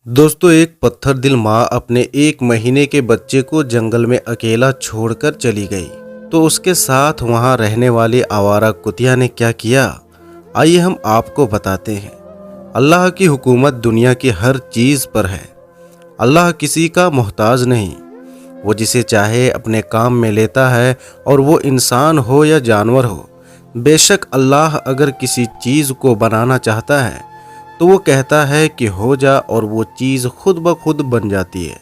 दोस्तों, एक पत्थर दिल माँ अपने 1 महीने के बच्चे को जंगल में अकेला छोड़कर चली गई। तो उसके साथ वहाँ रहने वाली आवारा कुतिया ने क्या किया, आइए हम आपको बताते हैं। अल्लाह की हुकूमत दुनिया की हर चीज़ पर है। अल्लाह किसी का मोहताज नहीं, वो जिसे चाहे अपने काम में लेता है, और वो इंसान हो या जानवर हो। बेशक अल्लाह अगर किसी चीज़ को बनाना चाहता है तो वो कहता है कि हो जा, और वो चीज़ खुद ब खुद बन जाती है।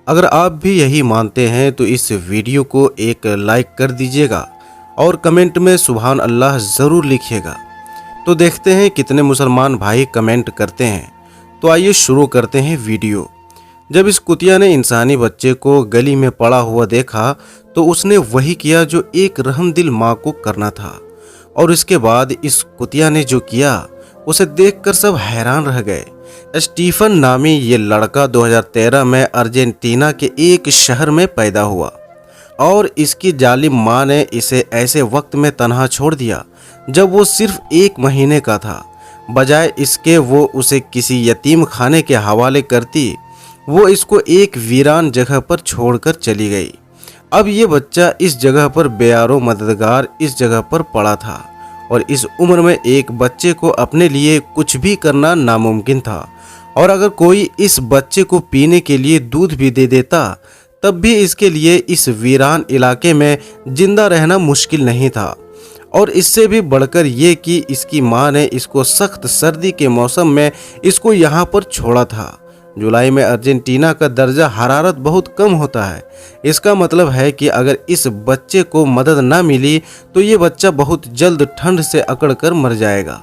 अगर आप भी यही मानते हैं तो इस वीडियो को एक लाइक कर दीजिएगा और कमेंट में सुभान अल्लाह ज़रूर लिखिएगा। तो देखते हैं कितने मुसलमान भाई कमेंट करते हैं। तो आइए शुरू करते हैं वीडियो। जब इस कुतिया ने इंसानी बच्चे को गली में पड़ा हुआ देखा तो उसने वही किया जो एक रहमदिल माँ को करना था। और इसके बाद इस कुतिया ने जो किया उसे देखकर सब हैरान रह गए। स्टीफन नामी ये लड़का 2013 में अर्जेंटीना के एक शहर में पैदा हुआ और इसकी जालिम माँ ने इसे ऐसे वक्त में तन्हा छोड़ दिया जब वो सिर्फ 1 महीने का था। बजाय इसके वो उसे किसी यतीम खाने के हवाले करती, वो इसको एक वीरान जगह पर छोड़कर चली गई। अब ये बच्चा इस जगह पर बेयारो मददगार इस जगह पर पड़ा था, और इस उम्र में एक बच्चे को अपने लिए कुछ भी करना नामुमकिन था। और अगर कोई इस बच्चे को पीने के लिए दूध भी दे देता तब भी इसके लिए इस वीरान इलाके में जिंदा रहना मुश्किल नहीं था। और इससे भी बढ़कर ये कि इसकी माँ ने इसको सख्त सर्दी के मौसम में इसको यहाँ पर छोड़ा था। जुलाई में अर्जेंटीना का दर्जा हरारत बहुत कम होता है। इसका मतलब है कि अगर इस बच्चे को मदद ना मिली तो ये बच्चा बहुत जल्द ठंड से अकड़कर मर जाएगा।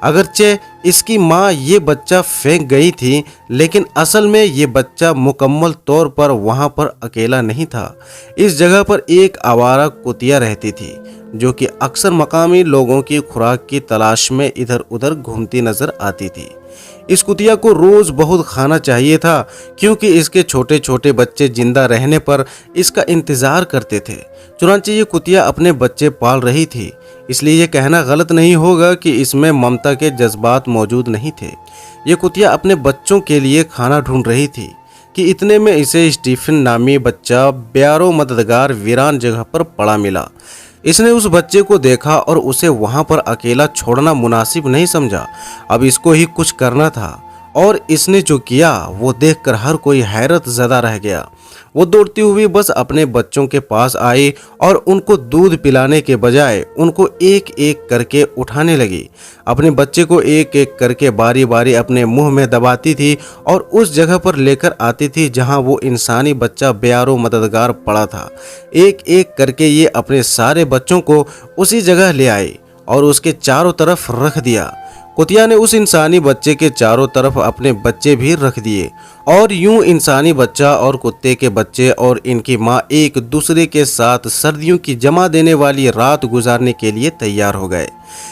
अगरचे इसकी माँ ये बच्चा फेंक गई थी, लेकिन असल में ये बच्चा मुकम्मल तौर पर वहाँ पर अकेला नहीं था। इस जगह पर एक आवारा कुतिया रहती थी जो कि अक्सर मकामी लोगों की खुराक की तलाश में इधर उधर घूमती नजर आती थी। इस कुतिया को रोज बहुत खाना चाहिए था, क्योंकि इसके छोटे छोटे बच्चे जिंदा रहने पर इसका इंतजार करते थे। चुनांचे ये कुतिया अपने बच्चे पाल रही थी, इसलिए ये कहना गलत नहीं होगा कि इसमें ममता के जज्बात मौजूद नहीं थे। ये कुतिया अपने बच्चों के लिए खाना ढूंढ रही थी कि इतने में इसे स्टीफन नामी बच्चा बेयारो मददगार वीरान जगह पर पड़ा मिला। इसने उस बच्चे को देखा और उसे वहां पर अकेला छोड़ना मुनासिब नहीं समझा। अब इसको ही कुछ करना था, और इसने जो किया वो देखकर हर कोई हैरत ज़दा रह गया। वो दौड़ती हुई बस अपने बच्चों के पास आई और उनको दूध पिलाने के बजाय उनको एक एक करके उठाने लगी। अपने बच्चे को एक एक करके बारी बारी अपने मुंह में दबाती थी और उस जगह पर लेकर आती थी जहां वो इंसानी बच्चा बेयारो मददगार पड़ा था। एक एक करके ये अपने सारे बच्चों को उसी जगह ले आई और उसके चारों तरफ रख दिया। कुतिया ने उस इंसानी बच्चे के चारों तरफ अपने बच्चे भी रख दिए, और यूं इंसानी बच्चा और कुत्ते के बच्चे और इनकी माँ एक दूसरे के साथ सर्दियों की जमा देने वाली रात गुजारने के लिए तैयार हो गए।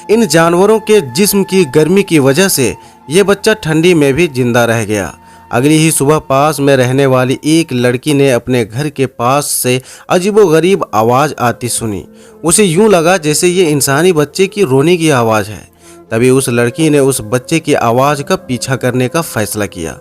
इन जानवरों के जिस्म की गर्मी की वजह से ये बच्चा ठंडी में भी जिंदा रह गया। अगली ही सुबह पास में रहने वाली एक लड़की ने अपने घर के पास से अजीबोगरीब आवाज़ आती सुनी। उसे यूं लगा जैसे ये इंसानी बच्चे की रोने की आवाज़ है। तभी उस लड़की ने उस बच्चे की आवाज़ का पीछा करने का फैसला किया,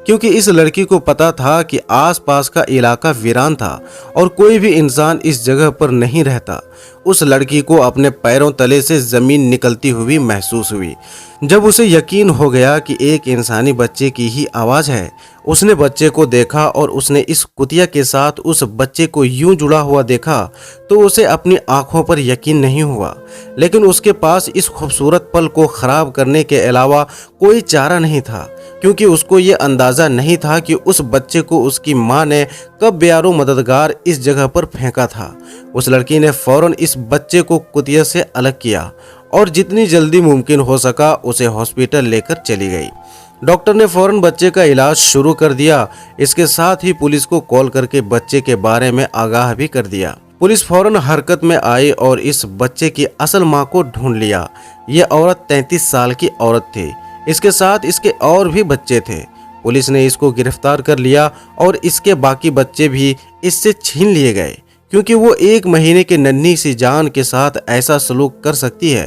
क्योंकि इस लड़की को पता था कि आसपास का इलाका वीरान था और कोई भी इंसान इस जगह पर नहीं रहता। उस लड़की को अपने पैरों तले से ज़मीन निकलती हुई महसूस हुई। जब उसे यकीन हो गया कि एक इंसानी बच्चे की ही आवाज़ है, उसने बच्चे को देखा और उसने इस कुतिया के साथ उस बच्चे को यूं जुड़ा हुआ देखा तो उसे अपनी आंखों पर यकीन नहीं हुआ। लेकिन उसके पास इस खूबसूरत पल को ख़राब करने के अलावा कोई चारा नहीं था, क्योंकि उसको ये अंदाज़ा नहीं था कि उस बच्चे को उसकी माँ ने कब बेयारो मददगार इस जगह पर फेंका था। उस लड़की ने फ़ौरन इस बच्चे को कुतिया से अलग किया और जितनी जल्दी मुमकिन हो सका उसे हॉस्पिटल लेकर चली गई। डॉक्टर ने फ़ौरन बच्चे का इलाज शुरू कर दिया। इसके साथ ही पुलिस को कॉल करके बच्चे के बारे में आगाह भी कर दिया। पुलिस फ़ौरन हरकत में आई और इस बच्चे की असल माँ को ढूंढ लिया। ये औरत 33 साल की औरत थी। इसके साथ इसके और भी बच्चे थे। पुलिस ने इसको गिरफ्तार कर लिया और इसके बाकी बच्चे भी इससे छीन लिए गए। क्योंकि वो 1 महीने के नन्ही सी जान के साथ ऐसा सलूक कर सकती है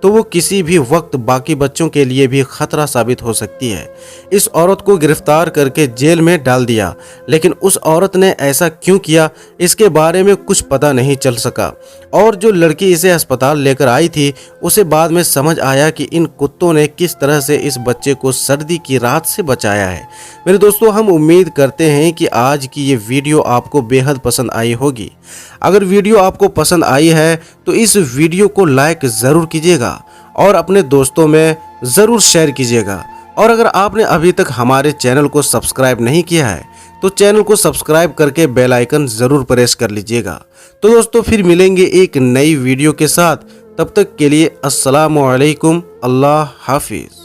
तो वो किसी भी वक्त बाकी बच्चों के लिए भी खतरा साबित हो सकती है। इस औरत को गिरफ्तार करके जेल में डाल दिया, लेकिन उस औरत ने ऐसा क्यों किया इसके बारे में कुछ पता नहीं चल सका। और जो लड़की इसे अस्पताल लेकर आई थी उसे बाद में समझ आया कि इन कुत्तों ने किस तरह से इस बच्चे को सर्दी की रात से बचाया है। मेरे दोस्तों, हम उम्मीद करते हैं कि आज की ये वीडियो आपको बेहद पसंद आई होगी। अगर वीडियो आपको पसंद आई है तो इस वीडियो को लाइक ज़रूर कीजिएगा और अपने दोस्तों में ज़रूर शेयर कीजिएगा। और अगर आपने अभी तक हमारे चैनल को सब्सक्राइब नहीं किया है तो चैनल को सब्सक्राइब करके बेल आइकन ज़रूर प्रेस कर लीजिएगा। तो दोस्तों, फिर मिलेंगे एक नई वीडियो के साथ। तब तक के लिए अस्सलामु अलैकुम, अल्लाह हाफिज़।